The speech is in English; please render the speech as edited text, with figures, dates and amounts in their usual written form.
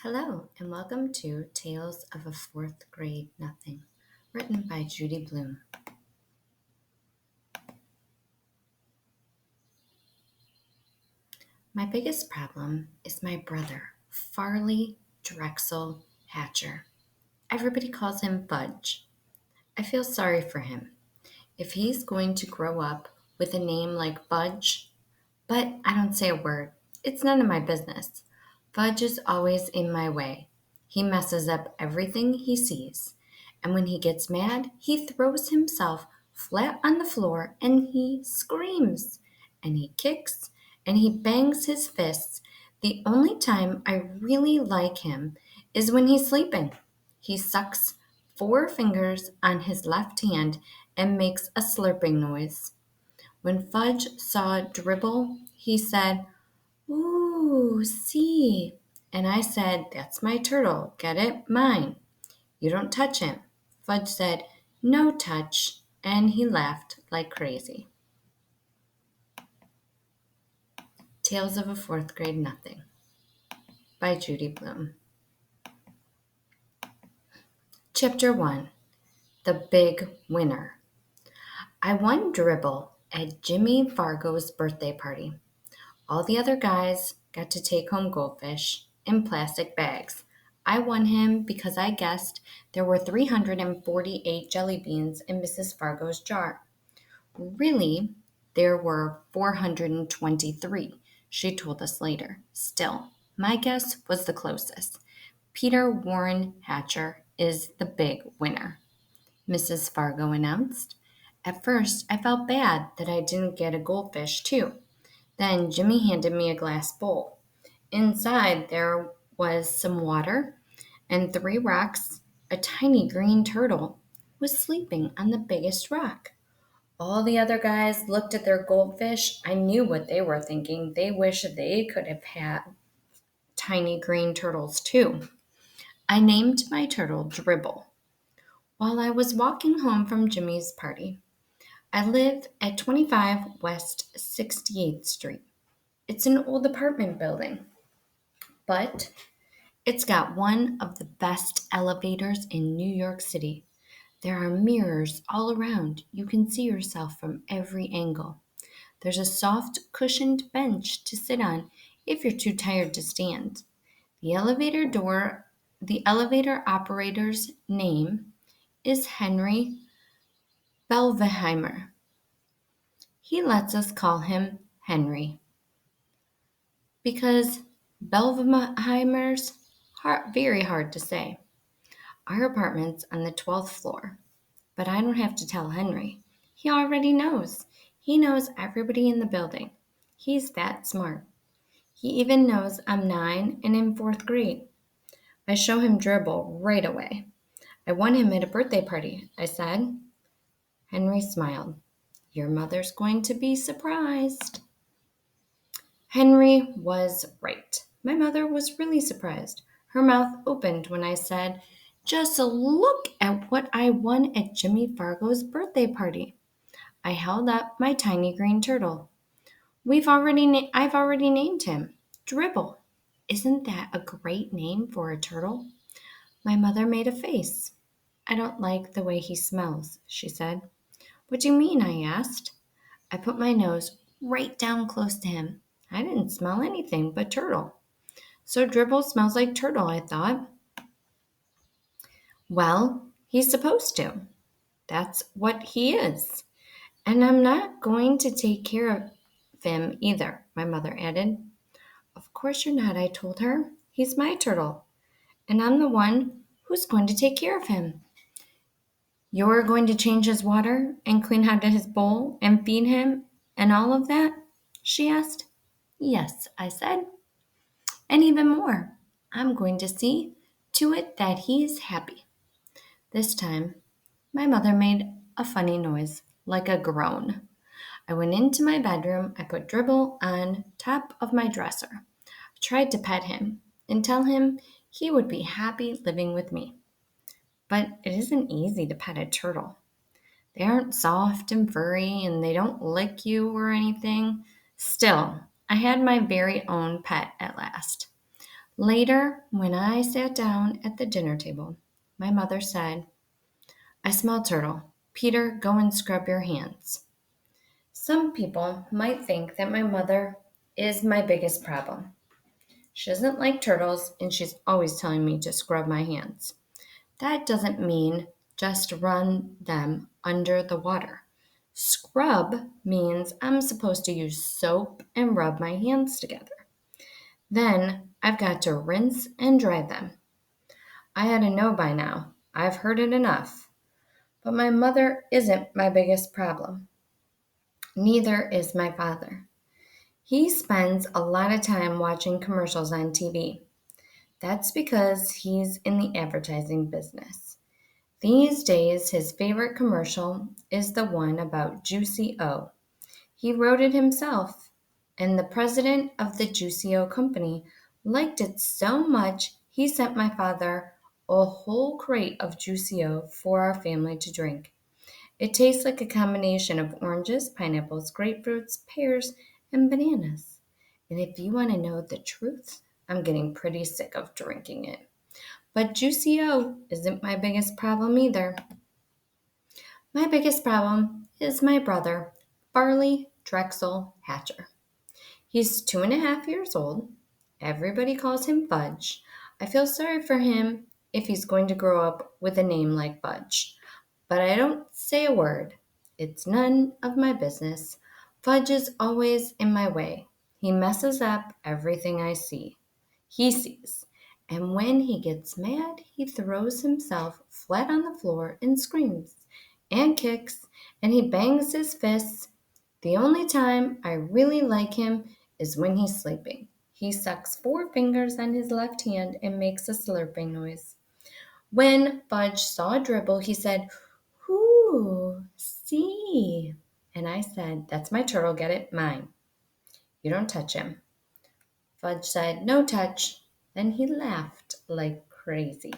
Hello, and welcome to Tales of a Fourth Grade Nothing, written by Judy Blume. My biggest problem is my brother, Farley Drexel Hatcher. Everybody calls him Fudge. I feel sorry for him. If he's going to grow up with a name like Fudge, but I don't say a word. It's none of my business. Fudge is always in my way. He messes up everything he sees. And when he gets mad, he throws himself flat on the floor and he screams. And he kicks and he bangs his fists. The only time I really like him is when he's sleeping. He sucks 4 fingers on his left hand and makes a slurping noise. When Fudge saw Dribble, he said, "Ooh, see." And I said, "That's my turtle. Get it? Mine. You don't touch him." Fudge said, "No touch." And he laughed like crazy. Tales of a Fourth Grade Nothing by Judy Blume. Chapter 1 The Big Winner. I won Dribble at Jimmy Fargo's birthday party. All the other guys got to take home goldfish in plastic bags. I won him because I guessed there were 348 jelly beans in Mrs. Fargo's jar. Really, there were 423, she told us later. Still, my guess was the closest. Peter Warren Hatcher is the big winner, Mrs. Fargo announced. At first, I felt bad that I didn't get a goldfish, too. Then Jimmy handed me a glass bowl. Inside there was some water and 3 rocks. A tiny green turtle was sleeping on the biggest rock. All the other guys looked at their goldfish. I knew what they were thinking. They wish they could have had tiny green turtles too. I named my turtle Dribble. While I was walking home from Jimmy's party, I live at 25 West 68th Street. It's an old apartment building, but it's got one of the best elevators in New York City. There are mirrors all around. You can see yourself from every angle. There's a soft, cushioned bench to sit on if you're too tired to stand. The the elevator operator's name is Henry Belveheimer. He lets us call him Henry because Belveheimer's very hard to say. Our apartment's on the 12th floor, but I don't have to tell Henry. He already knows. He knows everybody in the building. He's that smart. He even knows I'm 9 and in 4th grade. I show him Dribble right away. I won him at a birthday party, I said. Henry smiled. Your mother's going to be surprised. Henry was right. My mother was really surprised. Her mouth opened when I said, "Just look at what I won at Jimmy Fargo's birthday party." I held up my tiny green turtle. I've already named him Dribble. Isn't that a great name for a turtle? My mother made a face. I don't like the way he smells, she said. What do you mean? I asked. I put my nose right down close to him. I didn't smell anything but turtle. So Dribble smells like turtle, I thought. Well, he's supposed to. That's what he is. And I'm not going to take care of him either, my mother added. Of course you're not, I told her. He's my turtle, and I'm the one who's going to take care of him. You're going to change his water and clean out his bowl and feed him and all of that? She asked. Yes, I said. And even more, I'm going to see to it that he's happy. This time, my mother made a funny noise, like a groan. I went into my bedroom. I put Dribble on top of my dresser. I tried to pet him and tell him he would be happy living with me. But it isn't easy to pet a turtle. They aren't soft and furry and they don't lick you or anything. Still, I had my very own pet at last. Later, when I sat down at the dinner table, my mother said, I smell turtle. Peter, go and scrub your hands. Some people might think that my mother is my biggest problem. She doesn't like turtles and she's always telling me to scrub my hands. That doesn't mean just run them under the water. Scrub means I'm supposed to use soap and rub my hands together. Then I've got to rinse and dry them. I had to know by now. I've heard it enough. But my mother isn't my biggest problem. Neither is my father. He spends a lot of time watching commercials on TV. That's because he's in the advertising business. These days, his favorite commercial is the one about Juicy O. He wrote it himself, and the president of the Juicy O company liked it so much he sent my father a whole crate of Juicy O for our family to drink. It tastes like a combination of oranges, pineapples, grapefruits, pears, and bananas. And if you want to know the truth, I'm getting pretty sick of drinking it. But Juicy O isn't my biggest problem either. My biggest problem is my brother, Barley Drexel Hatcher. He's 2.5 years old. Everybody calls him Fudge. I feel sorry for him if he's going to grow up with a name like Fudge. But I don't say a word. It's none of my business. Fudge is always in my way. He messes up everything he sees. And when he gets mad, he throws himself flat on the floor and screams and kicks and he bangs his fists. The only time I really like him is when he's sleeping. He sucks 4 fingers on his left hand and makes a slurping noise. When Fudge saw Dribble, he said, "Ooh, see." And I said, "That's my turtle, get it? Mine. You don't touch him." Fudge said, "No touch." Then he laughed like crazy.